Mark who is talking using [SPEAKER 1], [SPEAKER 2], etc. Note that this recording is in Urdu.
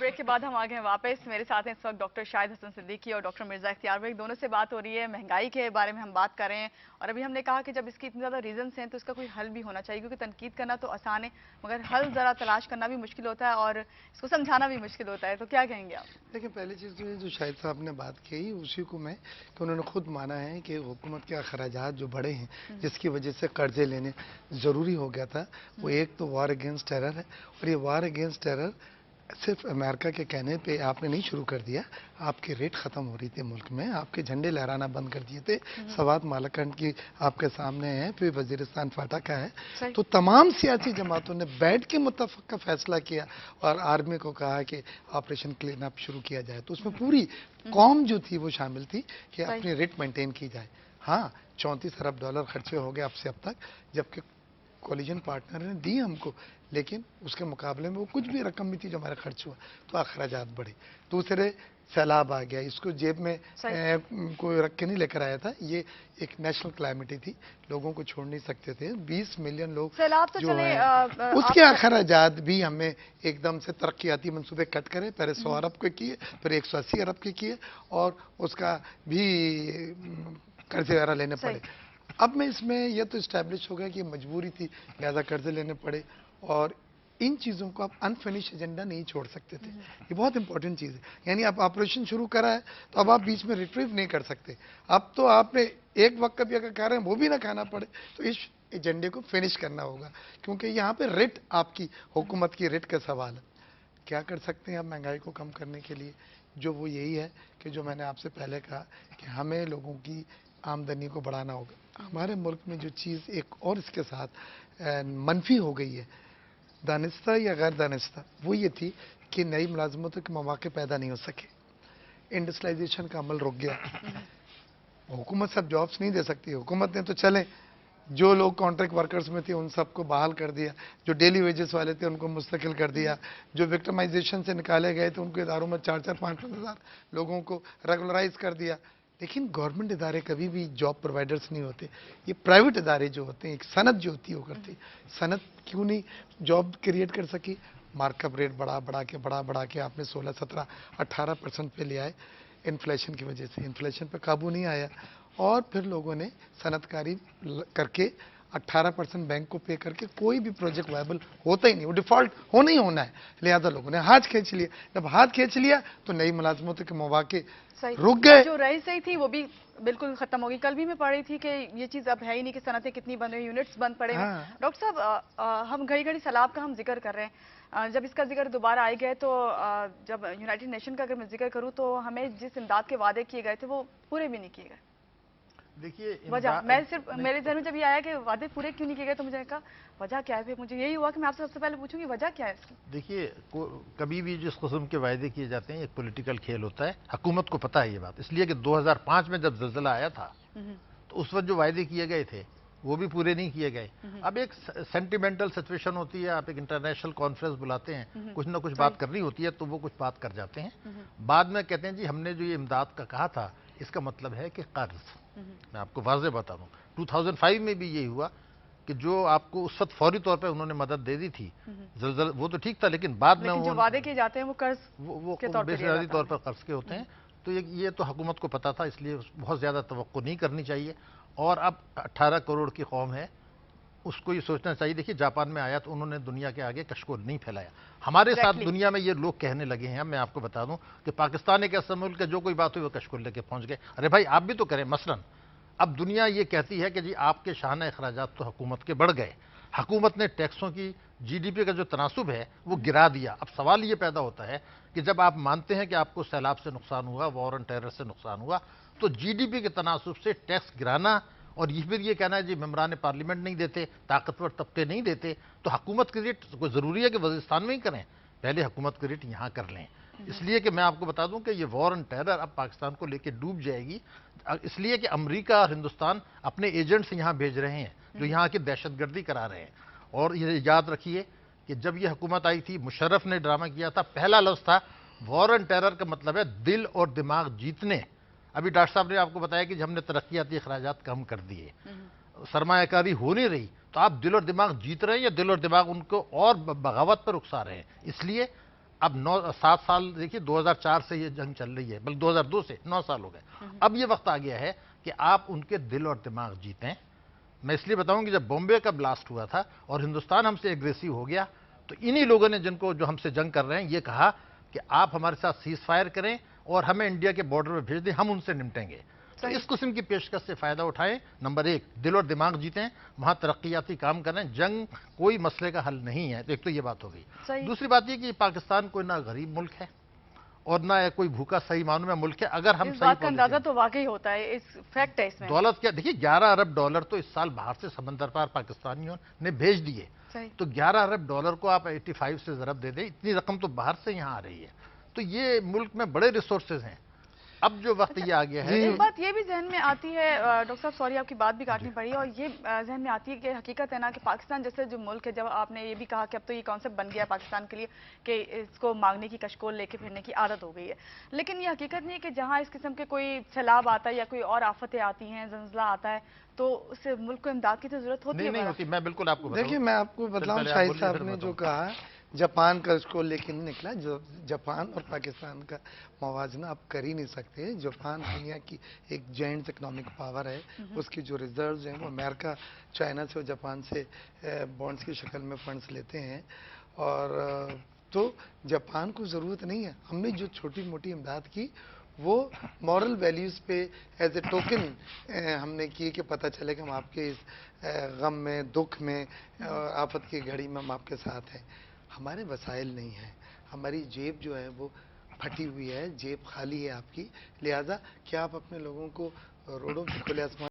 [SPEAKER 1] بریک کے بعد ہم آ گئے ہیں واپس. میرے ساتھ ہیں اس وقت ڈاکٹر شاہد حسن صدیقی اور ڈاکٹر مرزا اختیار بھائی. دونوں سے بات ہو رہی ہے, مہنگائی کے بارے میں ہم بات کر رہے ہیں. اور ابھی ہم نے کہا کہ جب اس کی اتنے زیادہ ریزنس ہیں تو اس کا کوئی حل بھی ہونا چاہیے, کیونکہ تنقید کرنا تو آسان ہے مگر حل ذرا تلاش کرنا بھی مشکل ہوتا ہے اور اس کو سمجھانا بھی مشکل ہوتا ہے. تو کیا کہیں گے آپ؟
[SPEAKER 2] دیکھیں, پہلی چیز تو یہ جو شاہد صاحب نے بات کی اسی کو میں کہ انہوں نے خود مانا ہے کہ حکومت کے اخراجات جو بڑے ہیں جس کی وجہ سے قرضے لینے ضروری ہو گیا تھا, وہ ایک تو وار اگینسٹ ٹیرر ہے. اور یہ وار اگینسٹ ٹیرر صرف امریکہ کے کہنے پہ آپ نے نہیں شروع کر دیا. آپ کے ریٹ ختم ہو رہی تھی ملک میں, آپ کے جھنڈے لہرانا بند کر دیے تھے. سوات مالاکنڈ کی آپ کے سامنے ہے, پھر وزیرستان فاٹا کا ہے. تو تمام سیاسی جماعتوں نے بیٹھ کے متفق کا فیصلہ کیا اور آرمی کو کہا کہ آپریشن کلین اپ شروع کیا جائے. تو اس میں پوری قوم جو تھی وہ شامل تھی کہ اپنی ریٹ مینٹین کی جائے. ہاں, 34 ارب ڈالر خرچے ہو گئے اب تک, جبکہ کولیجن پارٹنر نے دی ہم کو, لیکن اس کے مقابلے میں وہ کچھ بھی رقم بھی تھی جو ہمارا خرچ ہوا, تو اخراجات بڑھے. دوسرے سیلاب آ گیا, اس کو جیب میں کوئی رکھ کے نہیں لے کر آیا تھا. یہ ایک نیشنل کلائمیٹی تھی, لوگوں کو چھوڑ نہیں سکتے تھے. 20 ملین لوگ جو ہیں اس کے اخراجات بھی ہمیں ایک دم سے ترقیاتی منصوبے کٹ کرے. پہلے 100 ارب کے کیے, پھر 180 ارب کے کیے, اور اس کا بھی قرضے وغیرہ لینے پڑے. اب میں اس میں یہ تو اسٹیبلش ہو گیا کہ یہ مجبوری تھی, لہذا قرضے لینے پڑے. اور ان چیزوں کو آپ انفینش ایجنڈا نہیں چھوڑ سکتے تھے. یہ بہت امپورٹنٹ چیز ہے. یعنی آپ آپریشن شروع کرا ہے تو اب آپ بیچ میں ریٹریو نہیں کر سکتے. اب تو آپ نے ایک وقت کا بھی اگر کہہ رہے ہیں وہ بھی نہ کھانا پڑے, تو اس ایجنڈے کو فنش کرنا ہوگا, کیونکہ یہاں پہ ریٹ آپ کی حکومت کی ریٹ کا سوال ہے. کیا کر سکتے ہیں آپ مہنگائی کو کم کرنے کے لیے؟ جو وہ یہی ہے کہ جو میں نے آپ سے پہلے کہا کہ ہمیں لوگوں کی آمدنی کو بڑھانا ہوگا. ہمارے ملک میں جو چیز ایک اور اس کے ساتھ منفی ہو گئی ہے, دانستہ یا غیر دانستہ, وہ یہ تھی کہ نئی ملازمتوں کے مواقع پیدا نہیں ہو سکے. انڈسٹریلائزیشن کا عمل رک گیا. حکومت سب جابس نہیں دے سکتی. حکومت نے تو چلیں جو لوگ کانٹریکٹ ورکرز میں تھے ان سب کو بحال کر دیا, جو ڈیلی ویجز والے تھے ان کو مستقل کر دیا, جو وکٹمائزیشن سے نکالے گئے تھے ان کے اداروں میں 4-5 ہزار لوگوں کو ریگولرائز کر دیا. لیکن گورنمنٹ ادارے کبھی بھی جاب پرووائڈرز نہیں ہوتے. یہ پرائیویٹ ادارے جو ہوتے ہیں, ایک صنعت جو ہوتی ہے وہ کرتی. صنعت کیوں نہیں جاب کریٹ کر سکی؟ مارک اپ ریٹ بڑھا کے آپ نے 16-17-18% پہ لے آئے. انفلیشن کی وجہ سے انفلیشن پہ قابو نہیں آیا, اور پھر لوگوں نے صنعت کاری کر کے 18% بینک کو پے کر کے کوئی بھی پروجیکٹ وائبل ہوتا ہی نہیں, وہ ڈیفالٹ ہونا ہی ہونا ہے. لہذا لوگوں نے ہاتھ کھینچ لیا. جب ہاتھ کھینچ لیا تو نئی ملازمتوں کے مواقع رک گئے.
[SPEAKER 1] جو رہی صحیح تھی وہ بھی بالکل ختم ہوگی. کل بھی میں پڑھ رہی تھی کہ یہ چیز اب ہے ہی نہیں کہ صنعتیں کتنی بند ہوئی, یونٹس بند پڑے ہوئے. ڈاکٹر صاحب, ہم گھڑی سیلاب کا ہم ذکر کر رہے ہیں. جب اس کا ذکر دوبارہ آئے گئے تو جب یونائٹڈ نیشن کا اگر میں ذکر کروں تو ہمیں جس امداد کے وعدے کیے گئے تھے وہ پورے بھی نہیں کیے گئے.
[SPEAKER 3] دیکھیے
[SPEAKER 1] وجہ میں صرف میرے ذہن میں جب یہ آیا کہ وعدے پورے کیوں نہیں کیے گئے تو مجھے کہا وجہ کیا ہے. مجھے یہی ہوا کہ میں آپ سے سب سے پہلے پوچھوں گی وجہ کیا ہے اس کی.
[SPEAKER 3] دیکھیے, کبھی بھی جس قسم کے وعدے کیے جاتے ہیں ایک پولیٹیکل کھیل ہوتا ہے. حکومت کو پتہ ہے یہ بات, اس لیے کہ 2005 میں جب زلزلہ آیا تھا تو اس وقت جو وعدے کیے گئے تھے وہ بھی پورے نہیں کیے گئے. اب ایک سینٹیمنٹل سچویشن ہوتی ہے, آپ ایک انٹرنیشنل کانفرنس بلاتے ہیں, کچھ نہ کچھ بات کرنی ہوتی ہے تو وہ کچھ بات کر جاتے ہیں. بعد میں کہتے ہیں جی ہم نے جو یہ امداد کا کہا تھا اس کا مطلب ہے کہ قرض. میں آپ کو واضح بتا دوں, 2005 میں بھی یہی ہوا کہ جو آپ کو اس وقت فوری طور پہ انہوں نے مدد دے دی تھی, زلزلہ وہ تو ٹھیک تھا, لیکن بعد میں
[SPEAKER 1] جو وعدے کیے جاتے ہیں وہ قرض کے طور پہ
[SPEAKER 3] بنیادی طور پر قرض کے ہوتے ہیں. تو یہ تو حکومت کو پتا تھا, اس لیے بہت زیادہ توقع نہیں کرنی چاہیے. اور اب 18 کروڑ کی قوم ہے, اس کو یہ سوچنا چاہیے. دیکھیے جاپان میں آیا تو انہوں نے دنیا کے آگے کشکول نہیں پھیلایا. ہمارے ساتھ دنیا میں یہ لوگ کہنے لگے ہیں, میں آپ کو بتا دوں کہ پاکستان ایک ایسا ملک ہے جو کوئی بات ہوئی وہ کشکول لے کے پہنچ گئے. ارے بھائی آپ بھی تو کریں. مثلا اب دنیا یہ کہتی ہے کہ جی آپ کے شاہانہ اخراجات تو حکومت کے بڑھ گئے, حکومت نے ٹیکسوں کی جی ڈی پی کا جو تناسب ہے وہ گرا دیا. اب سوال یہ پیدا ہوتا ہے کہ جب آپ مانتے ہیں کہ آپ کو سیلاب سے نقصان ہوا, وار اینڈ ٹیرر سے نقصان ہوا, تو جی ڈی پی کے تناسب سے ٹیکس گرانا اور پھر یہ کہنا ہے جی ممبران پارلیمنٹ نہیں دیتے, طاقتور طبقے نہیں دیتے, تو حکومت کے ریٹ کوئی ضروری ہے کہ وزیرستان میں ہی کریں؟ پہلے حکومت کے ریٹ یہاں کر لیں. اس لیے کہ میں آپ کو بتا دوں کہ یہ وار اینڈ ٹیرر اب پاکستان کو لے کے ڈوب جائے گی, اس لیے کہ امریکہ اور ہندوستان اپنے ایجنٹس یہاں بھیج رہے ہیں جو یہاں کی دہشت گردی کرا رہے ہیں. اور یہ یاد رکھیے کہ جب یہ حکومت آئی تھی, مشرف نے ڈرامہ کیا تھا, پہلا لفظ تھا وار اینڈ ٹیرر کا مطلب ہے دل اور دماغ جیتنے. ابھی ڈاکٹر صاحب نے آپ کو بتایا کہ ہم نے ترقیاتی اخراجات کم کر دیے, سرمایہ کاری ہو نہیں رہی, تو آپ دل اور دماغ جیت رہے ہیں یا دل اور دماغ ان کو اور بغاوت پر اکسا رہے ہیں. اس لیے اب 7 سال دیکھیے 2004 سے یہ جنگ چل رہی ہے، بلکہ 2002 سے 9 سال ہو گئے. اب یہ وقت آ گیا ہے کہ آپ ان کے دل اور دماغ جیتیں. میں اس لیے بتاؤں کہ جب بامبے کا بلاسٹ ہوا تھا اور ہندوستان ہم سے ایگریسو ہو گیا تو انہی لوگوں نے جو ہم سے جنگ کر رہے ہیں یہ کہا کہ آپ ہمارے ساتھ سیز فائر کریں اور ہمیں انڈیا کے بارڈر پہ بھیج دیں، ہم ان سے نمٹیں گے. تو اس قسم کی پیشکش سے فائدہ اٹھائیں. نمبر 1 دل اور دماغ جیتیں، وہاں ترقیاتی کام کریں. جنگ کوئی مسئلے کا حل نہیں ہے. تو ایک تو یہ بات ہو گئی. دوسری بات یہ کہ پاکستان کوئی نہ غریب ملک ہے اور نہ کوئی بھوکا صحیح معنوں میں ملک ہے. اگر ہم
[SPEAKER 1] اس بات کا اندازہ تو واقعی ہوتا ہے، اس فیکٹ ہے اس میں.
[SPEAKER 3] دولت کیا دیکھیے، 11 ارب ڈالر تو اس سال باہر سے سمندر پار پاکستانیوں نے بھیج دیے. تو 11 ارب ڈالر کو آپ 85 سے ضرب دے دیں، اتنی رقم تو باہر سے یہاں آ رہی ہے. تو یہ ملک میں بڑے ریسورسز ہیں. اب جو وقت یہ آ گیا ہے،
[SPEAKER 1] ایک بات یہ بھی ذہن میں آتی ہے ڈاکٹر صاحب، سوری آپ کی بات بھی کاٹنی پڑی، اور یہ ذہن میں آتی ہے کہ حقیقت ہے نا کہ پاکستان جیسے جو ملک ہے، جب آپ نے یہ بھی کہا کہ اب تو یہ کانسیپٹ بن گیا پاکستان کے لیے کہ اس کو مانگنے کی کشکول لے کے پھرنے کی عادت ہو گئی ہے، لیکن یہ حقیقت نہیں ہے کہ جہاں اس قسم کے کوئی سیلاب آتا ہے یا کوئی اور آفتیں آتی ہیں، زلزلہ آتا ہے، تو اس ملک کو امداد کی تو ضرورت ہوتی ہے.
[SPEAKER 3] نہیں ہوتی. میں بالکل آپ کو بتاؤں.
[SPEAKER 2] دیکھیں میں آپ کو بتلاؤں، شاہد صاحب نے جو کہا جاپان کا اس کو لے کے نہیں نکلا. جو جاپان اور پاکستان کا موازنہ آپ کر ہی نہیں سکتے. جاپان دنیا کی ایک جائنٹ اکنامک پاور ہے. اس کی جو ریزروز ہیں وہ امریکہ، چائنا سے اور جاپان سے بانڈز کی شکل میں فنڈز لیتے ہیں. اور تو جاپان کو ضرورت نہیں ہے. ہم نے جو چھوٹی موٹی امداد کی وہ مورل ویلیوز پہ ایز اے ٹوکن ہم نے کی کہ پتہ چلے کہ ہم آپ کے اس غم میں، دکھ میں، آفت کی گھڑی میں ہم آپ کے ساتھ ہیں. ہمارے وسائل نہیں ہیں. ہماری جیب جو ہے وہ پھٹی ہوئی ہے، جیب خالی ہے آپ کی. لہٰذا کیا آپ اپنے لوگوں کو روڈوں پہ کھلے آسمان